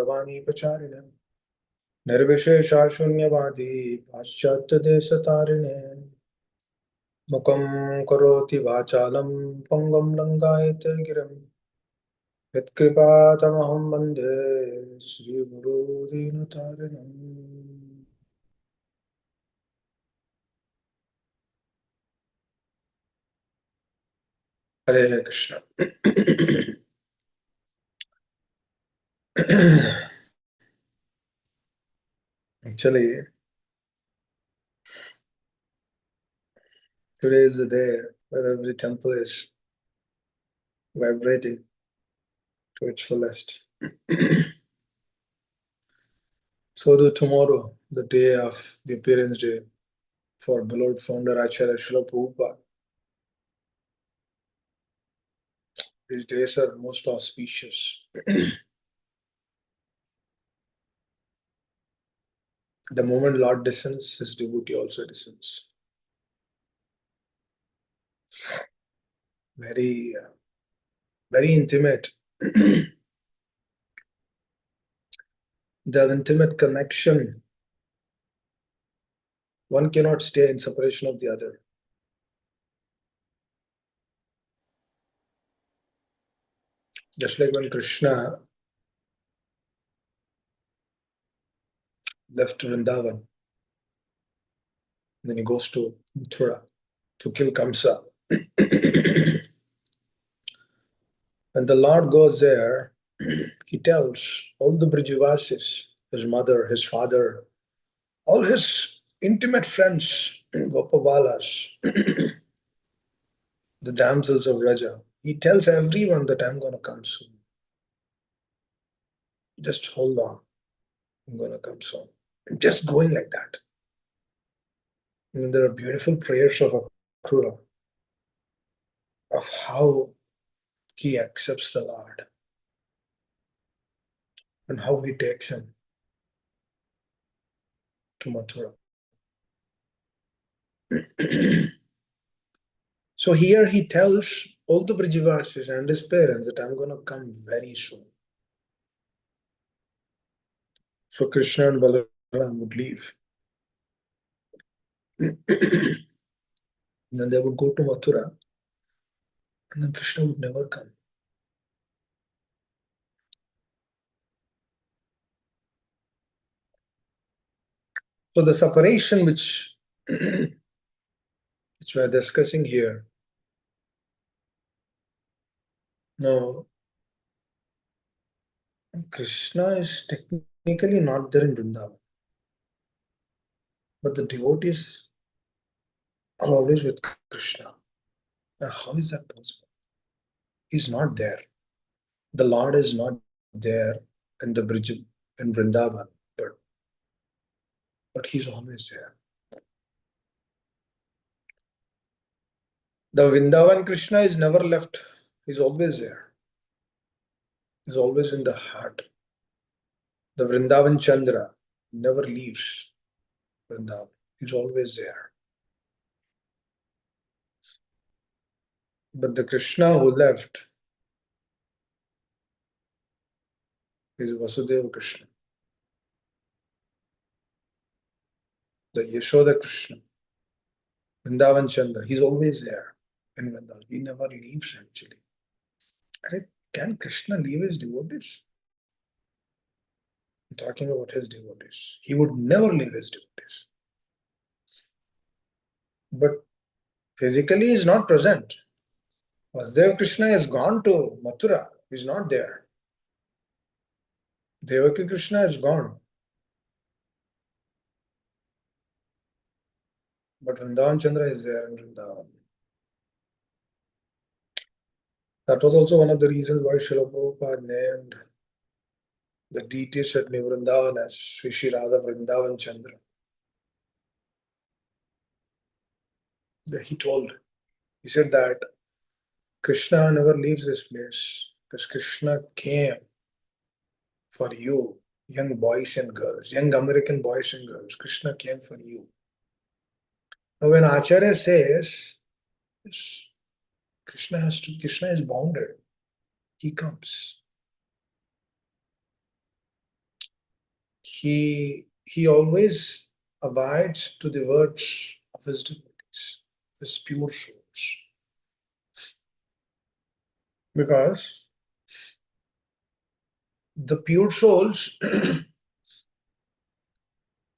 दूरवाणी प्रचारिणे निर्विशेषा शून्यवादी पाश्चात्य देश तारिणे मुखं करोति वाचालं पंगुं लंघयते गिरिं यत्कृपातमहं वन्दे श्रीगुरो दीनतारिणम्। हरे Krishna. Actually, today is the day where every temple is vibrating to its fullest. So do tomorrow, the day of the appearance day for beloved founder Acharya Srila Prabhupada. These days are most auspicious. The moment Lord descends, his devotee also descends. Very, very intimate. The intimate connection. One cannot stay in separation of the other. Just like when Krishna left Vrindavan, then he goes to Mathura to kill Kamsa. When the Lord goes there, he tells all the Brijivasis, his mother, his father, all his intimate friends, Gopavalas, the damsels of Raja, he tells everyone that I'm going to come soon. Just hold on, I'm going to come soon. And just going like that. And there are beautiful prayers of Akrura of how he accepts the Lord and how he takes him to Mathura. So here he tells all the Brijivasis and his parents that I'm going to come very soon. So Krishna and Balaram would leave. Then they would go to Mathura, and then Krishna would never come. So the separation which we're discussing here, now Krishna is technically not there in Vrindavan, but the devotees are always with Krishna. Now how is that possible? He's not there. The Lord is not there in the bridge in Vrindavan, but he's always there. The Vrindavan Krishna is never left. He's always there. He's always in the heart. The Vrindavan Chandra never leaves Vrindavan. He's always there. But the Krishna who left is Vasudeva Krishna. The Yashoda Krishna. Vrindavan Chandra. He's always there in Vrindavan. He never leaves actually. Can Krishna leave his devotees? I'm talking about his devotees. He would never leave his devotees. But physically he is not present. Vasudeva Krishna has gone to Mathura. He's not there. Devaki Krishna is gone. But Vrindavan Chandra is there in Vrindavan. That was also one of the reasons why Srila Prabhupada named the deities at Vrindavan as Sri Sri Radha Vrindavan Chandra. He said that Krishna never leaves this place because Krishna came for you, young boys and girls, young American boys and girls. Krishna came for you. Now when Acharya says Krishna is bounded, he comes. he always abides to the words of his devotees, his pure souls. Because the pure souls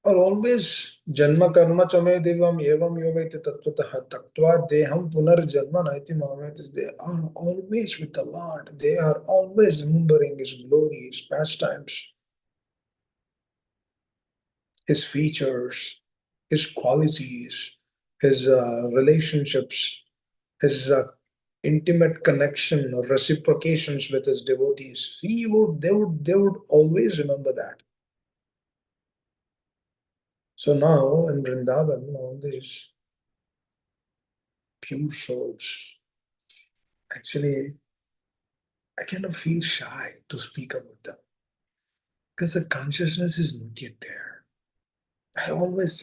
are always janma karma chame devam evam yoveti tattvataha taktva deham punarjanma naiti mameti. They are always with the Lord. They are always remembering his glory, his pastimes, his features, his qualities, his relationships, his intimate connection or reciprocations with his devotees. They would always remember that. So now in Vrindavan, all these pure souls, actually, I kind of feel shy to speak about them because the consciousness is not yet there. I always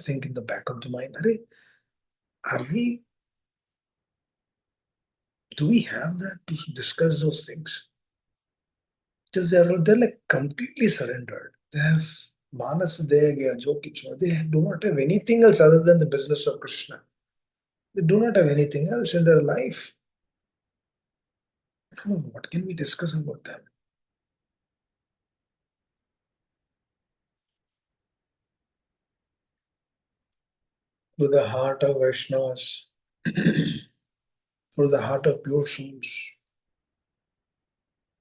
think in the back of the mind, are we, do we have that to discuss those things? Because they're like completely surrendered. They have manas dega, jokichma. They do not have anything else other than the business of Krishna. They do not have anything else in their life. What can we discuss about them? With the heart of Vaishnavas, through the heart of pure souls,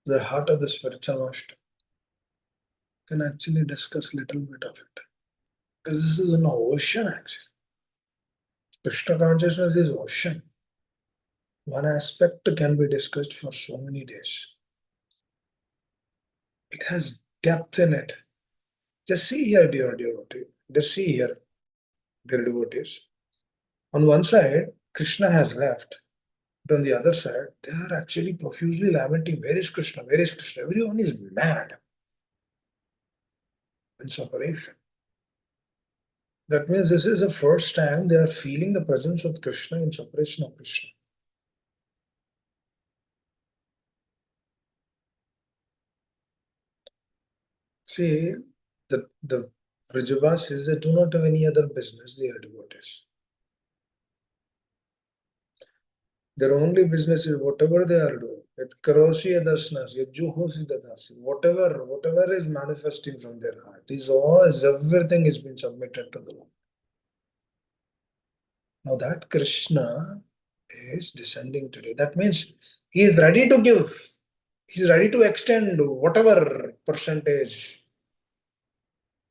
the heart of the spiritual master, can actually discuss little bit of it. Because this is an ocean actually. Krishna consciousness is ocean. One aspect can be discussed for so many days. It has depth in it. Just see here, dear devotee. Just see here, dear devotees. On one side, Krishna has left. But on the other side, they are actually profusely lamenting, where is Krishna? Where is Krishna? Everyone is mad in separation. That means this is the first time they are feeling the presence of Krishna in separation of Krishna. See, the Vrajavasis, they do not have any other business, they are devotees. Their only business is whatever they are doing. Whatever is manifesting from their heart, everything is being submitted to the Lord. Now that Krishna is descending today. That means he is ready to give. He is ready to extend whatever percentage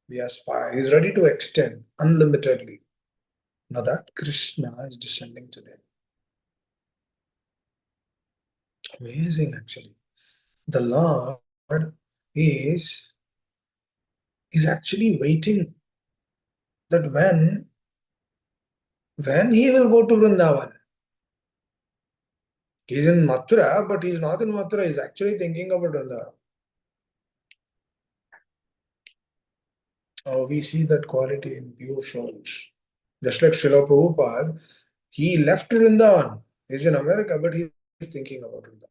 we aspire. He is ready to extend unlimitedly. Now that Krishna is descending today. Amazing actually. The Lord is actually waiting that when he will go to Vrindavan. He's in Mathura, but he's not in Mathura. He's actually thinking about Vrindavan. We see that quality in pure souls. Just like Srila Prabhupada, he left Vrindavan. He's in America, but he's thinking about Vrindavan.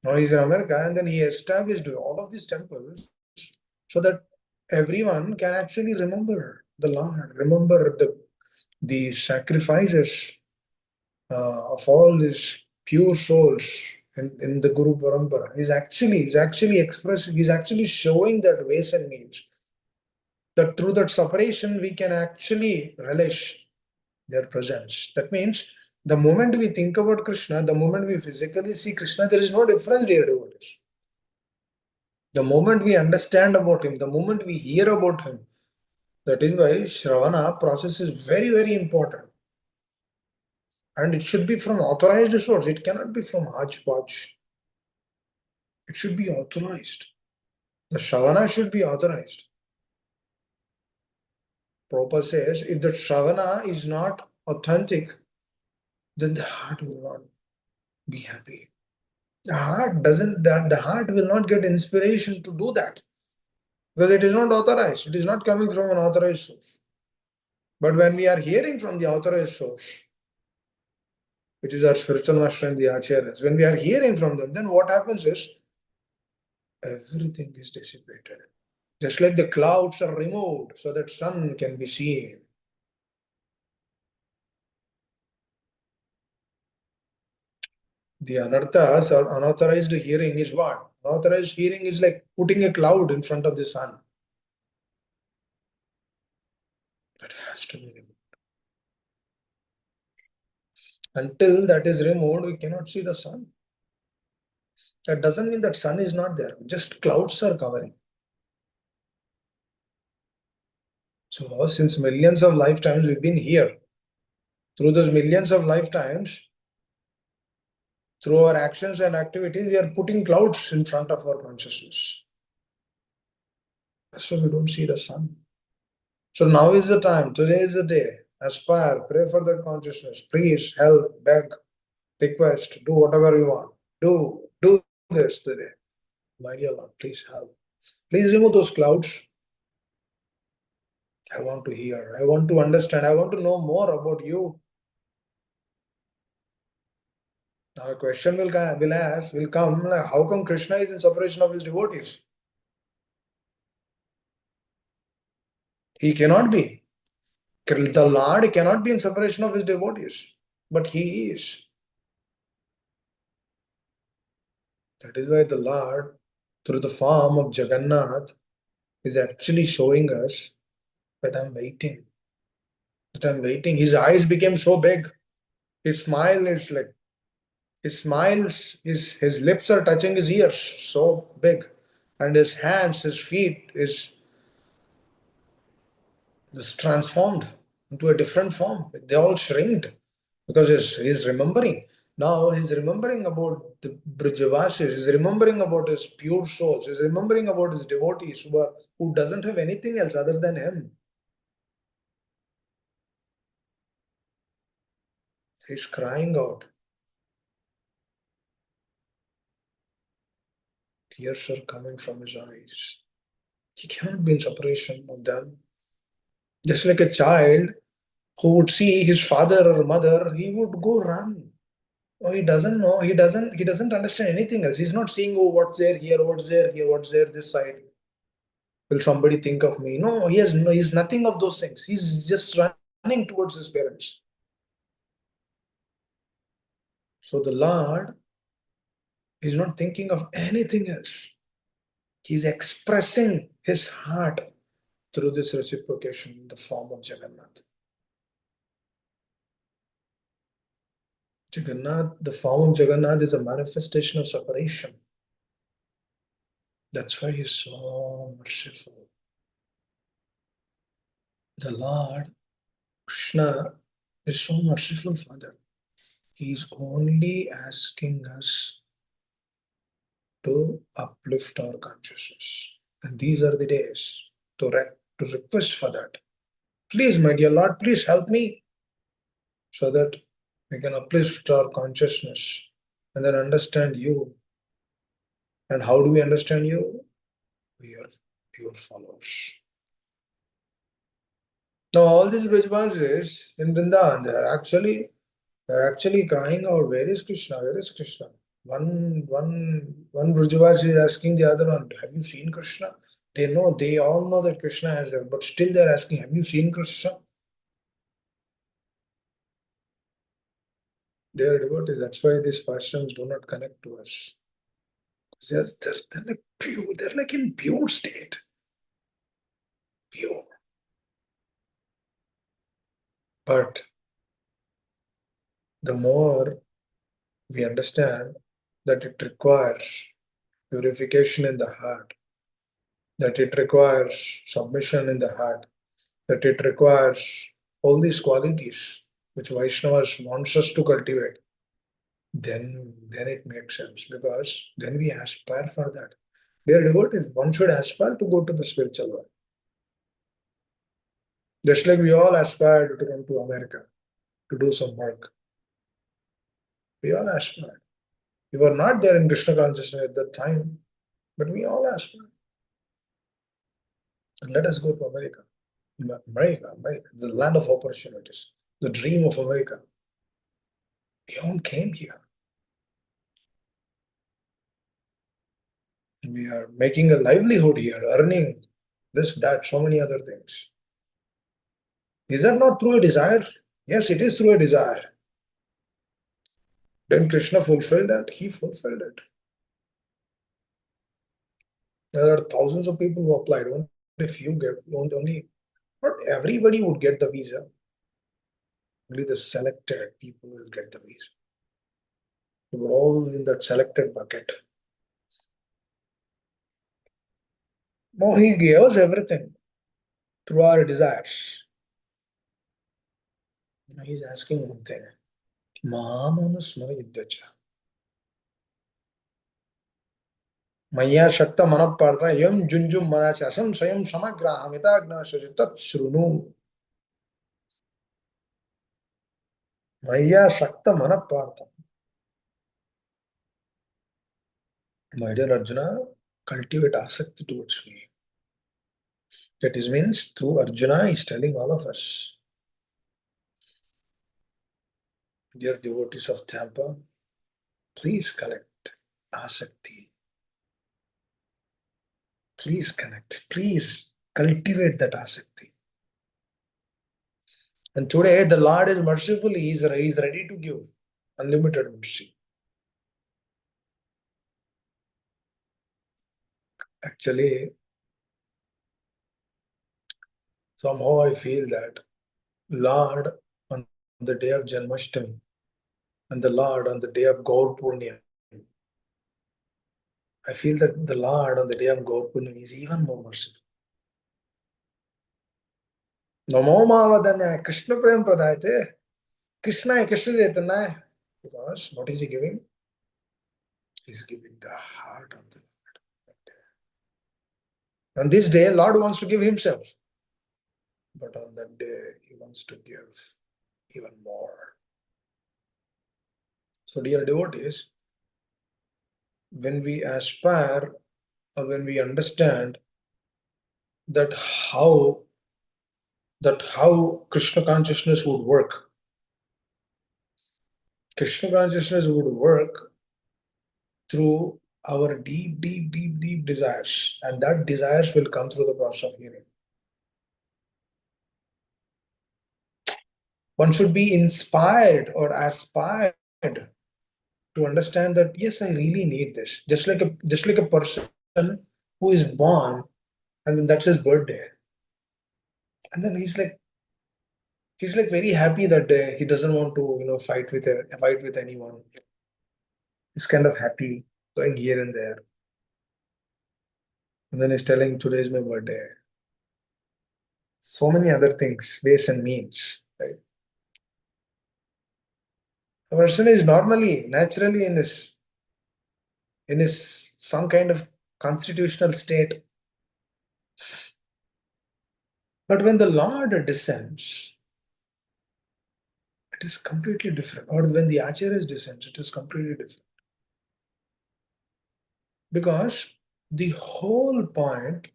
Now he's in America, and then he established all of these temples so that everyone can actually remember the Lord, remember the sacrifices of all these pure souls in the Guru Parampara. He's actually expressing, he's actually showing that ways and means. That through that separation, we can actually relish their presence. That means the moment we think about Krishna, the moment we physically see Krishna, there is no difference, dear devotees. The moment we understand about him, the moment we hear about him, that is why Shravana process is very, very important. And it should be from authorized source. It cannot be from hodgepodge. It should be authorized. The Shravana should be authorized. Prabhupada says, if the Shravana is not authentic, then the heart will not be happy. The heart will not get inspiration to do that because it is not authorized. It is not coming from an authorized source. But when we are hearing from the authorized source, which is our spiritual master and the acharyas, when we are hearing from them, then what happens is everything is dissipated. Just like the clouds are removed so that sun can be seen. The anarthas or unauthorized hearing is what? Unauthorized hearing is like putting a cloud in front of the sun. That has to be removed. Until that is removed, we cannot see the sun. That doesn't mean that sun is not there. Just clouds are covering. So since millions of lifetimes we've been here. Through those millions of lifetimes, through our actions and activities, we are putting clouds in front of our consciousness. That's why we don't see the sun. So now is the time. Today is the day. Aspire, pray for that consciousness. Please help, beg, request, do whatever you want. Do this today. My dear Lord, please help. Please remove those clouds. I want to hear. I want to understand. I want to know more about you. Now a question will come, how come Krishna is in separation of his devotees? He cannot be. The Lord cannot be in separation of his devotees, but he is. That is why the Lord, through the form of Jagannath, is actually showing us that I'm waiting. That I'm waiting. His eyes became so big. His smile is like, his lips are touching his ears, so big. And his hands, his feet is transformed into a different form. They all shrinked because he's remembering. Now he's remembering about the Brijavasis, he's remembering about his pure souls, he's remembering about his devotees who doesn't have anything else other than him. He's crying out. Tears are coming from his eyes. He cannot be in separation of them. Just like a child who would see his father or mother, he would go run. Oh, he doesn't know. He doesn't understand anything else. He's not seeing, oh, what's there here, what's there here, what's there this side. Will somebody think of me? No, he's nothing of those things. He's just running towards his parents. So the Lord is not thinking of anything else. He's expressing his heart through this reciprocation in the form of Jagannath. Jagannath, the form of Jagannath is a manifestation of separation. That's why he's so merciful. The Lord, Krishna, is so merciful, Father. He's only asking us to uplift our consciousness. And these are the days to request for that. Please, my dear Lord, please help me so that we can uplift our consciousness and then understand you. And how do we understand you? We are pure followers. Now, all these Brajvasis in Vrindavan, they're actually crying out, where is Krishna? Where is Krishna? One Brajavasi is asking the other one, have you seen Krishna? They all know that Krishna has left, but still they're asking, have you seen Krishna? They are devotees. That's why these pastimes do not connect to us. They're like pure, they're like in pure state. Pure. But the more we understand that it requires purification in the heart, that it requires submission in the heart, that it requires all these qualities which Vaishnavas wants us to cultivate, then it makes sense, because then we aspire for that. Dear devotees, one should aspire to go to the spiritual world. Just like we all aspired to come to America to do some work. We all aspired. We were not there in Krishna consciousness at that time, but we all aspired. And let us go to America. America, the land of opportunities, the dream of America. We all came here. We are making a livelihood here, earning this, that, so many other things. Is that not through a desire? Yes, it is through a desire. Then Krishna fulfilled that? He fulfilled it. There are thousands of people who applied. Only a few get, only, not everybody would get the visa. Only the selected people will get the visa. We were all in that selected bucket. No, he gave us everything through our desires. Now he's asking one thing. Mahamanusmara yuddhacha. Maya shakta manapartha yam junjum madachasam sayam samagraham itagna shajitat shrunu. Maya shakta manapartha. My dear Arjuna, cultivate asakti towards me. That is means through Arjuna is telling all of us. Dear devotees of Tampa, please collect asakti. Please connect. Please cultivate that asakti. And today the Lord is merciful. He is ready to give unlimited mercy. Actually, somehow I feel that Lord on the day of Janmashtami and the Lord on the day of Gaur Purnima, I feel that the Lord on the day of Gaur Purnima is even more merciful. Namo Mavadanya Krishna Prem Pradayate. Krishna Chaitanya. Because what is he giving? He's giving the heart of the Lord. On this day, Lord wants to give himself. But on that day, he wants to give even more. So, dear devotees, when we aspire or when we understand that how Krishna consciousness would work, Krishna consciousness would work through our deep, deep, deep, deep desires, and that desires will come through the process of hearing. One should be inspired or aspired to understand that yes, I really need this. Just like a person who is born and then that's his birthday, and then he's like very happy that day. He doesn't want to fight with anyone. He's kind of happy going here and there, and then he's telling today is my birthday. So many other things, ways and means, right? A person is naturally in his some kind of constitutional state. But when the Lord descends, it is completely different. Or when the Acharya descends, it is completely different. Because the whole point,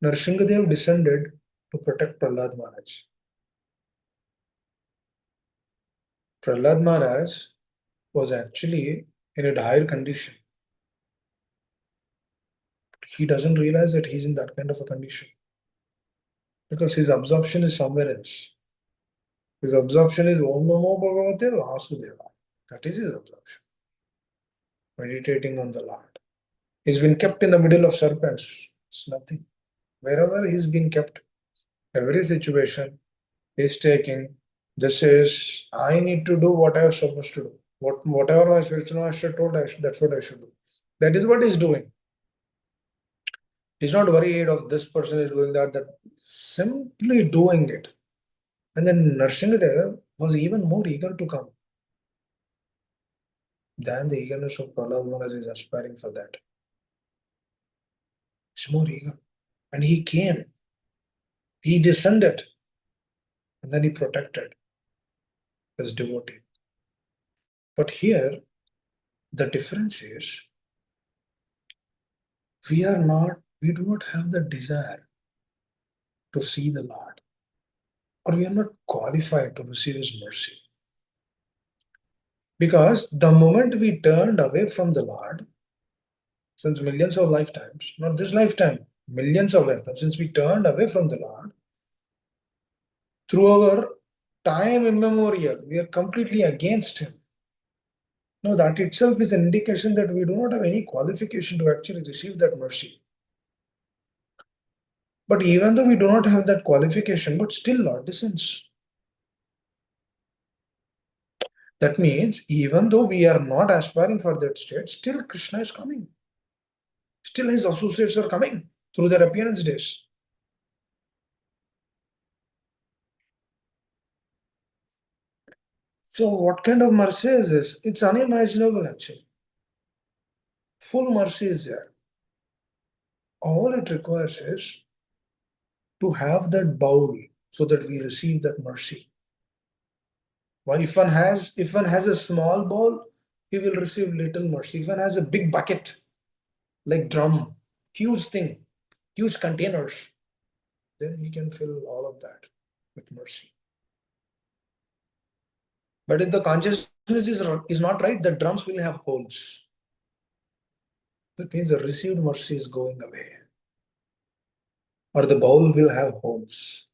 Nrsimhadev descended to protect Prahlad Maharaj. Prahlad Maharaj was actually in a dire condition. He doesn't realize that he's in that kind of a condition. Because his absorption is somewhere else. His absorption is Om Namo Bhagavate Vasudeva. That is his absorption. Meditating on the Lord. He's been kept in the middle of serpents. It's nothing. Wherever he's been kept, every situation he's taking, this is, I need to do what I was supposed to do. Whatever my spiritual master told, that's what I should do. That is what he's doing. He's not worried of this person is doing that simply doing it. And then Nrsimhadev was even more eager to come than the eagerness of Prahlad Maharaj is aspiring for that. He's more eager. And he came. He descended. And then he protected his devotee. But here, the difference is we do not have the desire to see the Lord, or we are not qualified to receive his mercy. Because the moment we turned away from the Lord, since millions of lifetimes, not this lifetime, millions of lifetimes, since we turned away from the Lord, through our time immemorial, we are completely against Him. Now, that itself is an indication that we do not have any qualification to actually receive that mercy. But even though we do not have that qualification, but still Lord descends. That means even though we are not aspiring for that state, still Krishna is coming. Still his associates are coming through their appearance days. So what kind of mercy is this? It's unimaginable actually. Full mercy is there. All it requires is to have that bowl so that we receive that mercy. Well, if one has a small bowl, he will receive little mercy. If one has a big bucket, like drum, huge thing, huge containers, then he can fill all of that with mercy. But if the consciousness is not right, the drums will have holes. That means the received mercy is going away. Or the bowl will have holes.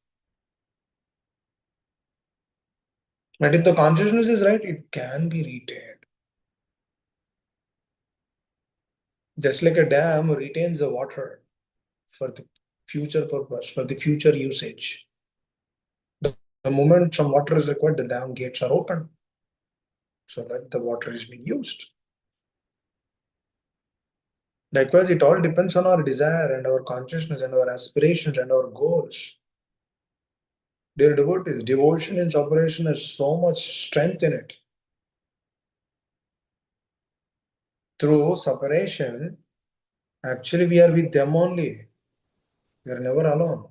But if the consciousness is right, it can be retained. Just like a dam retains the water for the future purpose, for the future usage. The moment some water is required, the dam gates are open so that the water is being used. Likewise, it all depends on our desire and our consciousness and our aspirations and our goals. Dear devotees, devotion in separation has so much strength in it. Through separation, actually we are with them only. We are never alone.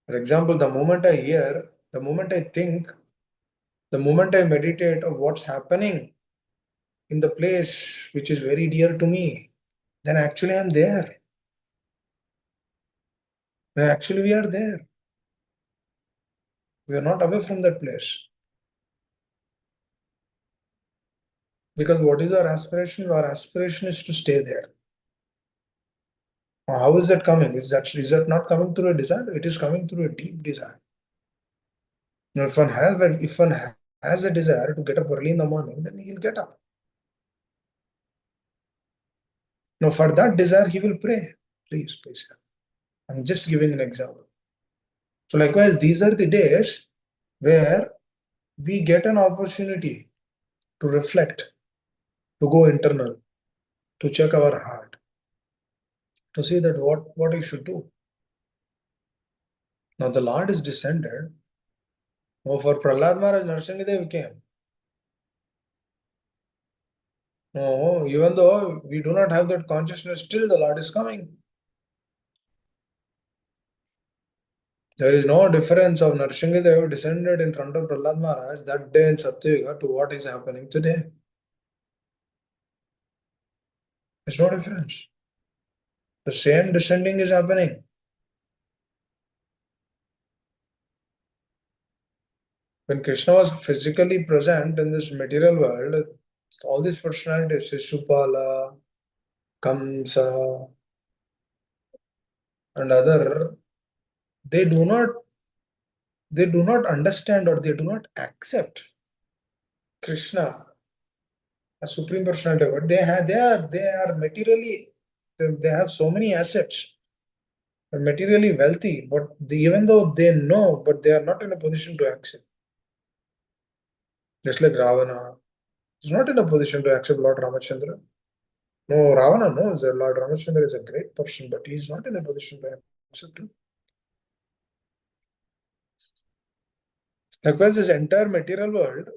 For example, the moment I hear, the moment I think, the moment I meditate of what's happening in the place which is very dear to me, then actually I'm there. Then actually we are there. We are not away from that place. Because what is our aspiration? Our aspiration is to stay there. How is that coming? Is that not coming through a desire? It is coming through a deep desire. Now, if one has a desire to get up early in the morning, then he'll get up. Now, for that desire, he will pray. Please. I'm just giving an example. So, likewise, these are the days where we get an opportunity to reflect, to go internal, to check our heart, to see that what we should do. Now, the Lord is descended. Oh, for Prahlad Maharaj, Narsingadev came. No, even though we do not have that consciousness, still the Lord is coming. There is no difference of Narsingadev descended in front of Prahlad Maharaj that day in Satyuga to what is happening today. There's no difference. The same descending is happening. When Krishna was physically present in this material world, all these personalities, Shishupala, Kamsa, and other, they do not understand or they do not accept Krishna as supreme personality. But they are materially, they have so many assets, are materially wealthy, but even though they know, but they are not in a position to accept. Just like Ravana is not in a position to accept Lord Ramachandra. No, Ravana knows that Lord Ramachandra is a great person, but he is not in a position to accept him. Likewise, this entire material world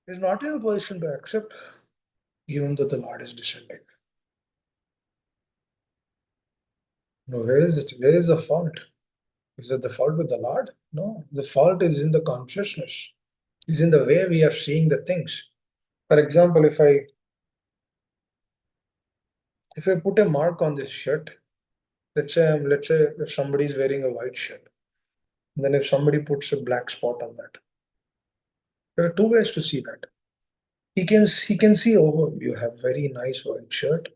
is not in a position to accept, even though the Lord is descending. Now, where is it? Where is the fault? Is it the fault with the Lord? No, the fault is in the consciousness, is in the way we are seeing the things. For example, if I put a mark on this shirt, let's say if somebody is wearing a white shirt, then if somebody puts a black spot on that, there are two ways to see that. He can see, oh, you have very nice white shirt.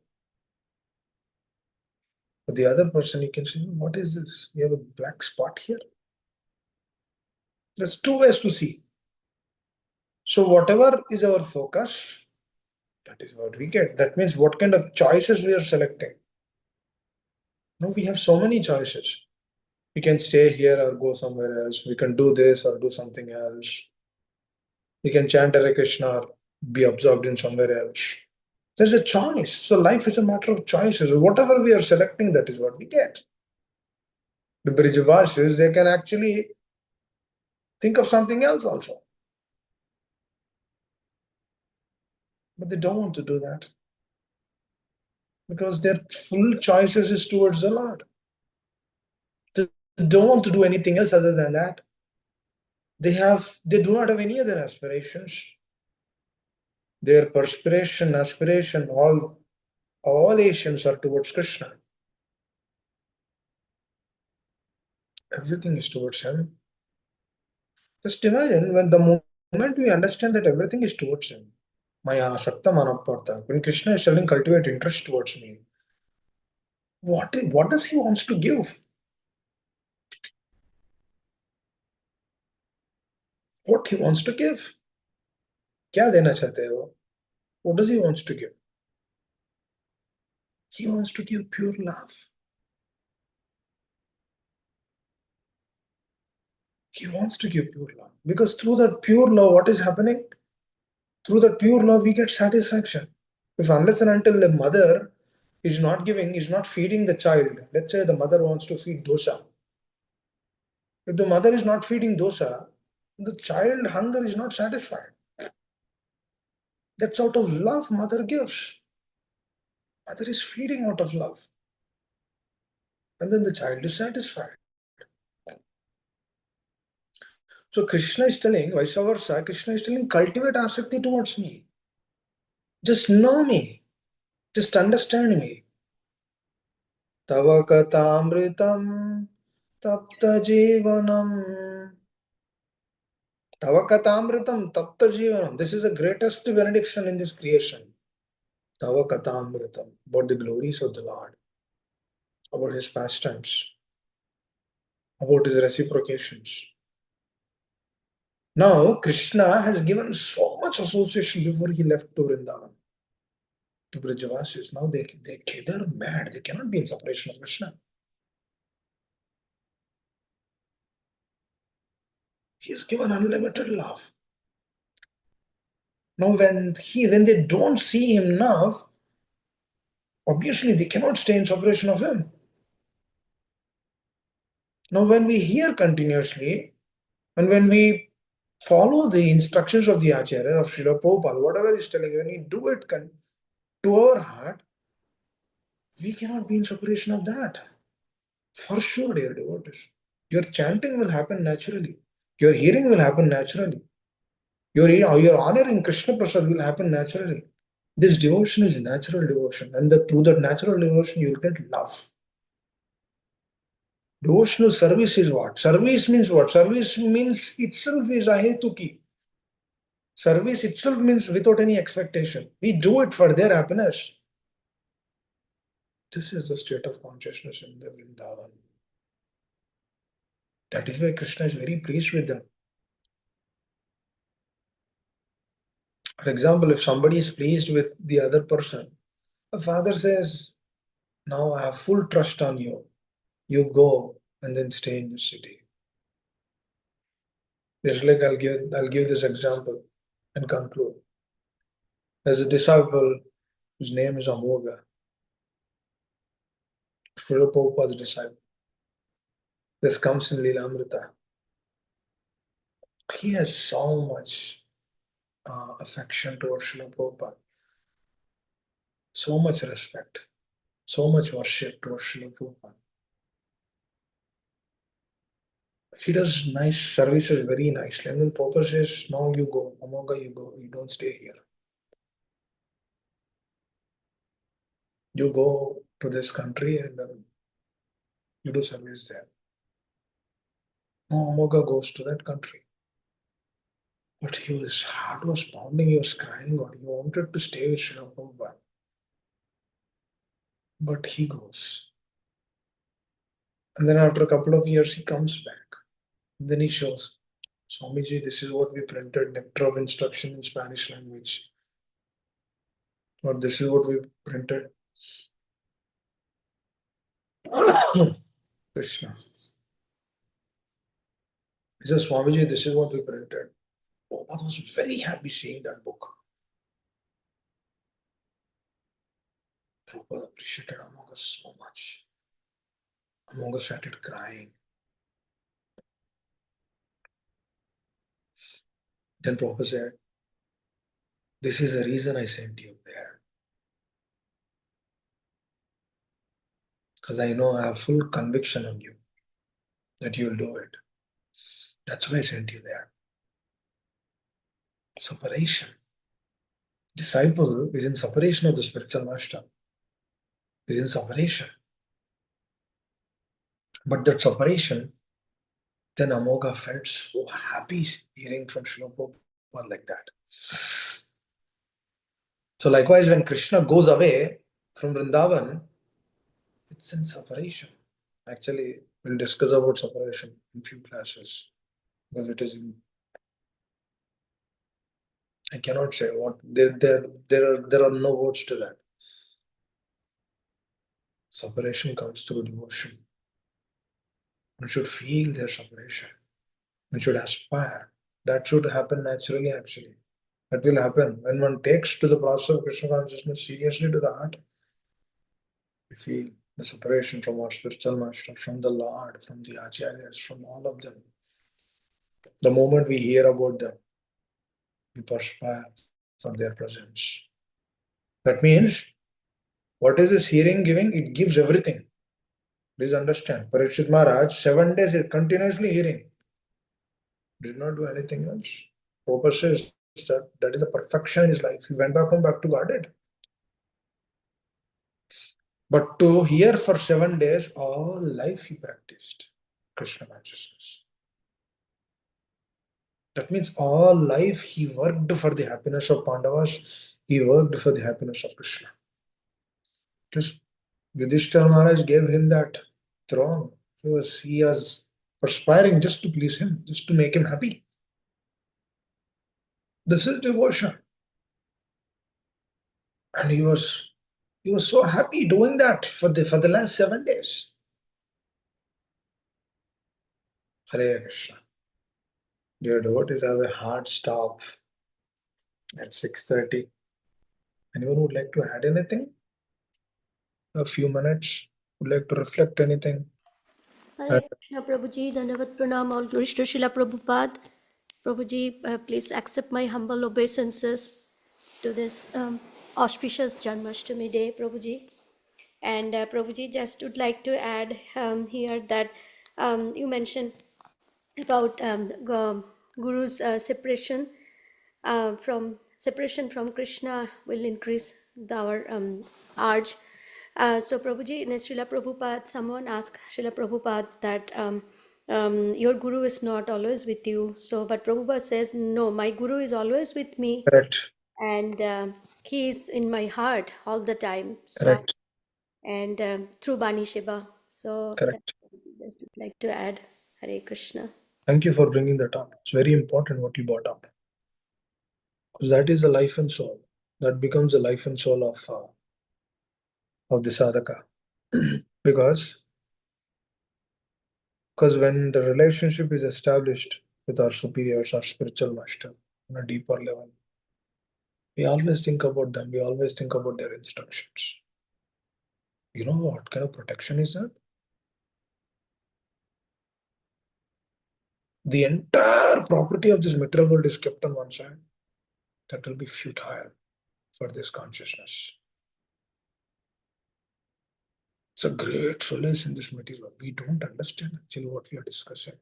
But the other person, he can see, what is this? You have a black spot here. There's two ways to see. So whatever is our focus, that is what we get. That means what kind of choices we are selecting. Now we have so many choices. We can stay here or go somewhere else. We can do this or do something else. We can chant Hare Krishna or be absorbed in somewhere else. There's a choice. So life is a matter of choices. Whatever we are selecting, that is what we get. The Brijavasis, they can actually think of something else also. But they don't want to do that because their full choices is towards the Lord. They don't want to do anything else other than that. They do not have any other aspirations. Their perspiration, aspiration, all Asians are towards Krishna. Everything is towards Him. Just imagine when the moment we understand that everything is towards Him. Maya Sakta Manapartha. When Krishna is telling cultivate interest towards me, what does He wants to give? What He wants to give? क्या देना चाहते हैं वो? What does He wants to give? He wants to give pure love. He wants to give pure love. Because through that pure love, what is happening? Through that pure love, we get satisfaction. If unless and until the mother is not feeding the child, let's say the mother wants to feed dosa. If the mother is not feeding dosa, the child hunger is not satisfied. That's out of love mother gives. Mother is feeding out of love. And then the child is satisfied. So Krishna is telling, vice versa, Krishna is telling, cultivate asakti towards me. Just know me. Just understand me. Tava katamritam tapta jivanam. Tava katamritam tapta jivanam. This is the greatest benediction in this creation. Tava katamritam. About the glories of the Lord. About His pastimes. About His reciprocations. Now, Krishna has given so much association before He left to Vrindavan. To Brajavasis. Now they're mad. They cannot be in separation of Krishna. He has given unlimited love. Now, when they don't see Him now, obviously they cannot stay in separation of Him. Now, when we hear continuously, and when we follow the instructions of the Acharya, of Srila Prabhupada, whatever is telling, when we do it to our heart, we cannot be in separation of that. For sure, dear devotees. Your chanting will happen naturally. Your hearing will happen naturally. Your honoring Krishna Prasad will happen naturally. This devotion is natural devotion, and through that natural devotion, you will get love. Devotional service is what? Service means what? Service means itself is ahetuki. Service itself means without any expectation. We do it for their happiness. This is the state of consciousness in the Vrindavan. That is why Krishna is very pleased with them. For example, if somebody is pleased with the other person, the father says, now I have full trust on you. You go and then stay in this city. Just like I'll give this example and conclude. There's a disciple whose name is Amoga, Srila Prabhupada's disciple. This comes in Leelamrita. He has so much affection towards Srila Prabhupada, so much respect, so much worship towards Srila Prabhupada. He does nice services very nicely. And then Prabhupada says, no, you go. Amoga, you go. You don't stay here. You go to this country and you do service there. No, Amoga goes to that country. But his heart was pounding, he was crying out, he wanted to stay with Srila Prabhupada. But he goes. And then after a couple of years, he comes back. Then he shows, Swamiji, this is what we printed, nectar of instruction in Spanish language. Or this is what we printed. Krishna. He says, Swamiji, this is what we printed. Prabhupada was very happy seeing that book. Prabhupada appreciated Amoga so much. Amoga started crying. Then Prabhupada said, this is the reason I sent you there. Because I know I have full conviction on you that you'll do it. That's why I sent you there. Separation. Disciple is in separation of the spiritual master. Is in separation. But that separation, then Amoga felt so happy hearing from Srila Prabhupada like that. So likewise, when Krishna goes away from Vrindavan, it's in separation. Actually, we'll discuss about separation in few classes. Because it is in, I cannot say what, there are no words to that. Separation comes through devotion. One should feel their separation. One should aspire. That should happen naturally, actually. That will happen when one takes to the process of Krishna consciousness seriously to the heart. We feel the separation from our spiritual master, from the Lord, from the Acharyas, from all of them. The moment we hear about them, we perspire for their presence. That means, what is this hearing giving? It gives everything. Please understand. Parikshit Maharaj, 7 days continuously hearing. Did not do anything else. Prabhupada says that is a perfection in his life. He went back home, back to Godhead. But to hear for 7 days, all life he practiced Krishna consciousness. That means all life he worked for the happiness of Pandavas, he worked for the happiness of Krishna. Just Yudhishthira Maharaj gave him that throne. He was perspiring just to please him, just to make him happy. This is devotion. And he was so happy doing that for the last 7 days. Hare Krishna. Dear devotees, have a hard stop at 6:30. Anyone would like to add anything? A few minutes? Would like to reflect anything? Hare Krishna Prabhuji, Dandavat Pranam, all glories to Srila Prabhupada. Prabhuji, please accept my humble obeisances to this auspicious Janmashtami day, Prabhuji. And Prabhuji, just would like to add here that you mentioned about Guru's separation from Krishna will increase our urge. So Prabhuji, in Srila Prabhupada, someone asked Srila Prabhupada that your Guru is not always with you. So, but Prabhupada says, no, my Guru is always with me, Correct. and he is in my heart all the time. So, Correct. and through Bani Shiva. So, that Correct. I just would like to add. Hare Krishna. Thank you for bringing that up. It's very important what you brought up. Because that is the life and soul. That becomes the life and soul of the sadhaka. because when the relationship is established with our superiors, our spiritual master, on a deeper level, we always think about them. We always think about their instructions. You know what kind of protection is that? The entire property of this material world is kept on one side. That will be futile for this consciousness. It's a great solace in this material. We don't understand actually what we are discussing.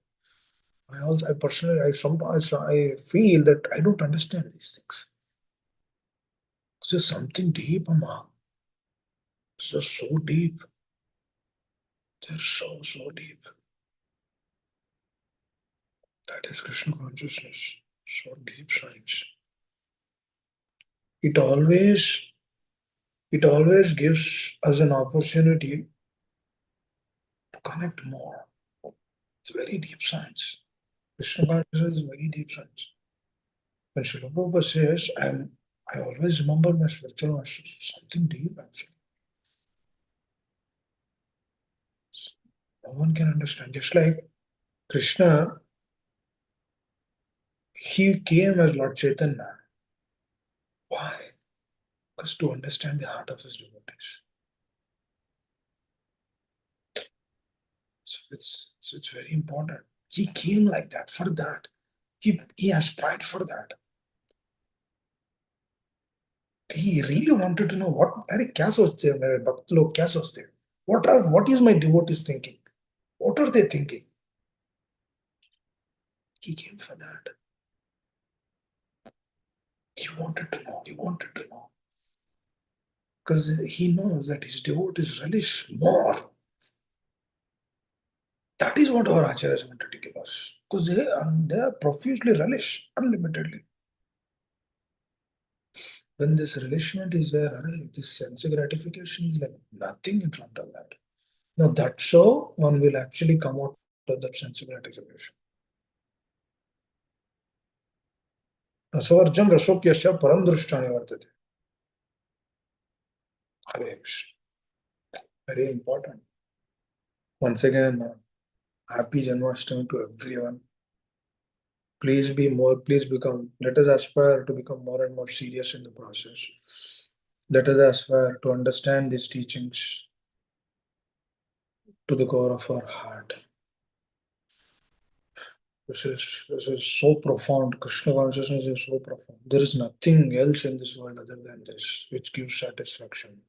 I personally, sometimes I feel that I don't understand these things. It's just something deep, Amma. It's just so deep. They're so deep. That is Krishna consciousness. So deep science. It always gives us an opportunity to connect more. It's very deep science. Krishna consciousness is very deep science. When Srila Prabhupada says, I always remember my spiritual master, something deep actually. No one can understand. Just like Krishna, he came as Lord Chaitanya. Why? Because to understand the heart of his devotees. It's very important. He came like that for that. He aspired for that. He really wanted to know अरे क्या सोचते हैं मेरे भक्त लोग क्या सोचते हैं? What is my devotees thinking? What are they thinking? He came for that. He wanted to know. He wanted to know. Because he knows that his devotees relish more. That is what our acharyas wanted to give us. Because they are profusely relish, unlimitedly. When this relishment is there, this sense gratification is like nothing in front of that. Now that's how one will actually come out of that sense gratification. रसवर्जं रसोप्यस्य परम दृष्टानि वर्तते. Hare Krishna. Very important. Once again, happy Janmashtami to everyone. Please let us aspire to become more and more serious in the process. Let us aspire to understand these teachings to the core of our heart. This is so profound. Krishna consciousness is so profound. There is nothing else in this world other than this which gives satisfaction,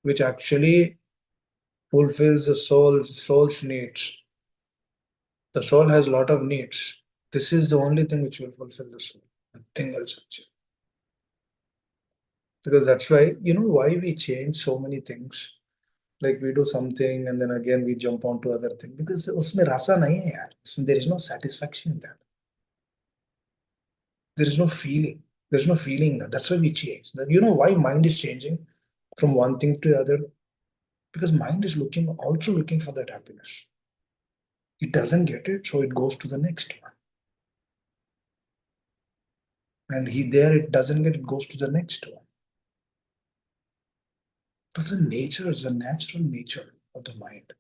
which actually fulfills the soul's needs. The soul has a lot of needs. This is the only thing which will fulfill the soul. Nothing else actually. Because that's why, why we change so many things. Like we do something and then again we jump onto other thing. Because उसमें rasa nahi hai yaar. There is no satisfaction in that. There is no feeling. There's no feeling in that. That's why we change. You know why mind is changing from one thing to the other? Because mind is also looking for that happiness. It doesn't get it, so it goes to the next one. And it doesn't get it, goes to the next one. That's the natural nature of the mind.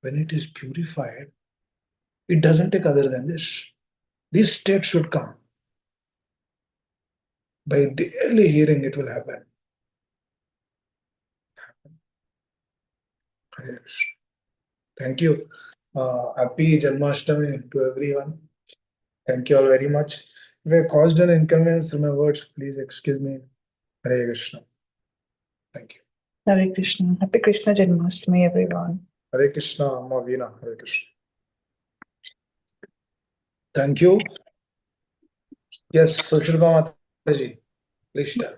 When it is purified, it doesn't take other than this. This state should come. By daily hearing, it will happen. Thank you. Happy Janmashtami to everyone. Thank you all very much. If I caused an inconvenience through my words, please excuse me. Hare Krishna. Thank you. Hare Krishna. Happy Krishna Janmashtami, everyone. Hare Krishna, Amma Veena. Hare Krishna. Thank you. Yes, Sushilpa Mataji. Please tell.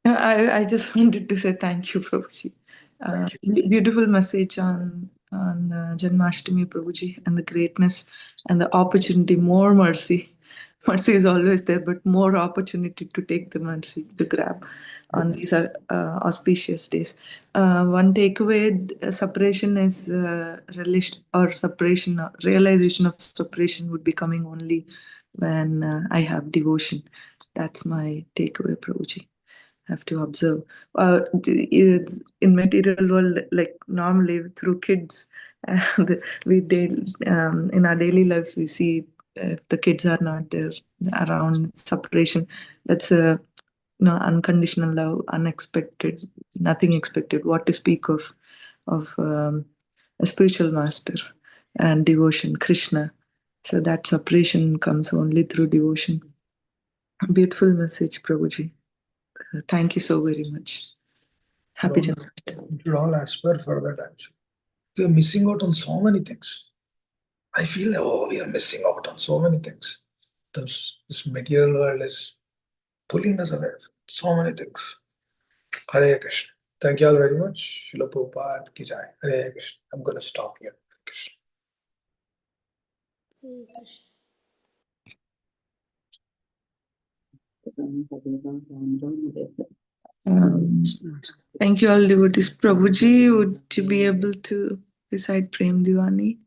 I just wanted to say thank you, Prabhuji. Thank you. Beautiful message on Janmashtami, Prabhuji, and the greatness and the opportunity, more mercy. Mercy is always there, but more opportunity to take the mercy, to grab on these auspicious days. One takeaway, separation is realization of separation would be coming only when I have devotion. That's my takeaway, Prabhuji. Have to observe. In material world, like normally through kids, in our daily lives we see if the kids are not there around, separation. That's a unconditional love, unexpected, nothing expected. What to speak of a spiritual master and devotion, Krishna. So that separation comes only through devotion. Beautiful message, Prabhuji. Thank you so very much. Happy Janmashtami. We should all aspire for that actually. We are missing out on so many things. I feel we are missing out on so many things. This material world is pulling us away from so many things. Hare Krishna. Thank you all very much. Srila Prabhupada ki jai. Hare Krishna. I'm going to stop here. Hare Krishna. Hare Krishna. Thank you all devotees. Prabhuji, would you be able to recite Prem Divani?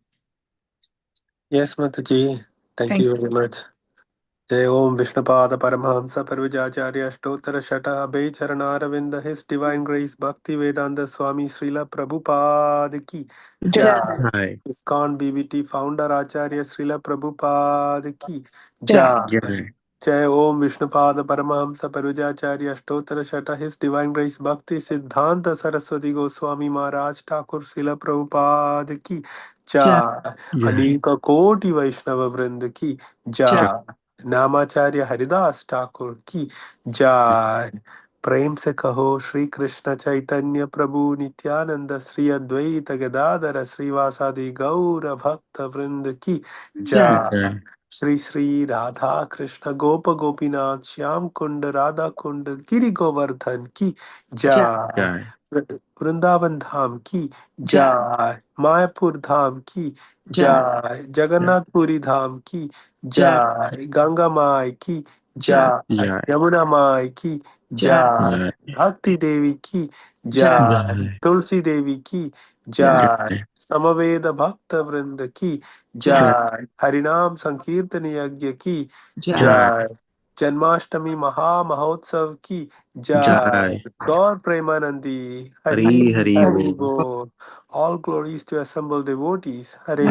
Yes, Mataji. Thank you very much. जय ओम विष्णुपाद परमहंस परविजाचार्य अष्टोत्तर शत अभय चरणारविंद his divine grace भक्ति वेदांत स्वामी श्रीला प्रभुपाद की जय ISKCON BBT founder आचार्य श्रीला प्रभुपाद की जय जय ओम विष्णुपाद परमहंस परविजाचार्य अष्टोत्तर शत his divine grace भक्ति सिद्धांत सरस्वती गोस्वामी महाराज ठाकुर श्रीला प्रभुपाद की जय अनेक कोटि वैष्णव वृंद की जय नामाचार्य हरिदास ठाकुर की जय प्रेम से कहो श्री कृष्ण चैतन्य प्रभु नित्यानंद श्री अद्वैत गदाधर श्रीवासादि गौर भक्त वृंद की जय श्री श्री राधा कृष्ण गोप गोपीनाथ श्याम कुंड राधा कुंड गिरि गोवर्धन की जय वृंदावन धाम की जय मायापुर धाम की जय जगन्नाथपुरी धाम की जय गंगा माई की जय यमुना माई की जय भक्ति देवी की जय तुलसी देवी की जय समवेद भक्त वृंद की जय हरिनाम संकीर्तन यज्ञ की जय जन्माष्टमी महा महोत्सव की जय गौर प्रेमानंदी हरि हरि बोल. All glories to assembled devotees. Hare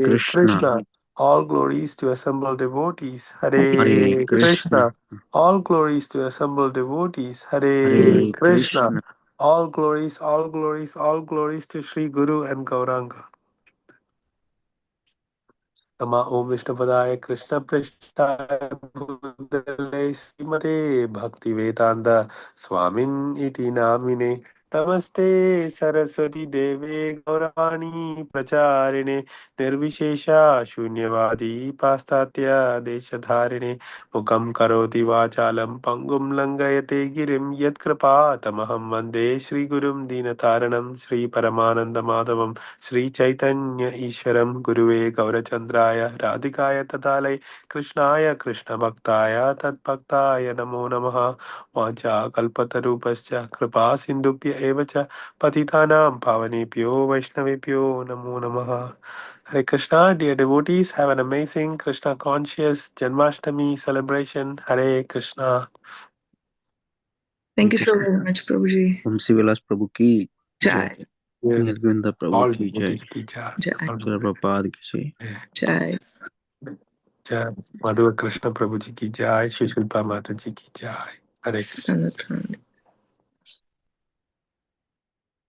Krishna. All glories to assembled devotees. Hare Krishna. All glories to assembled devotees. Hare Krishna. All glories, all glories, all glories to Sri Guru and Gauranga. Nama Om Vishnupadaya Krishna Prishthaya Bhutale Srimate Bhakti Vedanta Swamin Iti Namine Namaste Saraswati Deve Gaurani Pracharine Nirvishesha Shunyavadi Pastatya Deshadharine Mukam Karoti Vachalam Pangum Langayate Girim Yat Kripa Tamaham Vande Shri Gurum Dinataranam Shri Paramananda Madhavam Shri Chaitanya ईश्वरं गुरुवे गौरचंद्राय राधिकाय तदालय कृष्णाय कृष्ण भक्ताय तत्भक्ताय नमो नमः वाचा कल्पतरूपश्च कृपा सिंधुभ्य एव च पतितानां पावनेभ्यो वैष्णवेभ्यो नमो नमः. Hare Krishna, dear devotees, have an amazing Krishna conscious Janmashtami celebration. Hare Krishna. Thank you so very much, Prabhuji. Vilas Prabhu ki Jai. Nilgunda Prabhu All ki jai. devotees ki jai. Jai. Srila Prabhupada ki jai. Jai. जय मधुर कृष्ण प्रभु जी की जय, श्री शिल्पा माता जी की जय. हरे Krishna. Understand.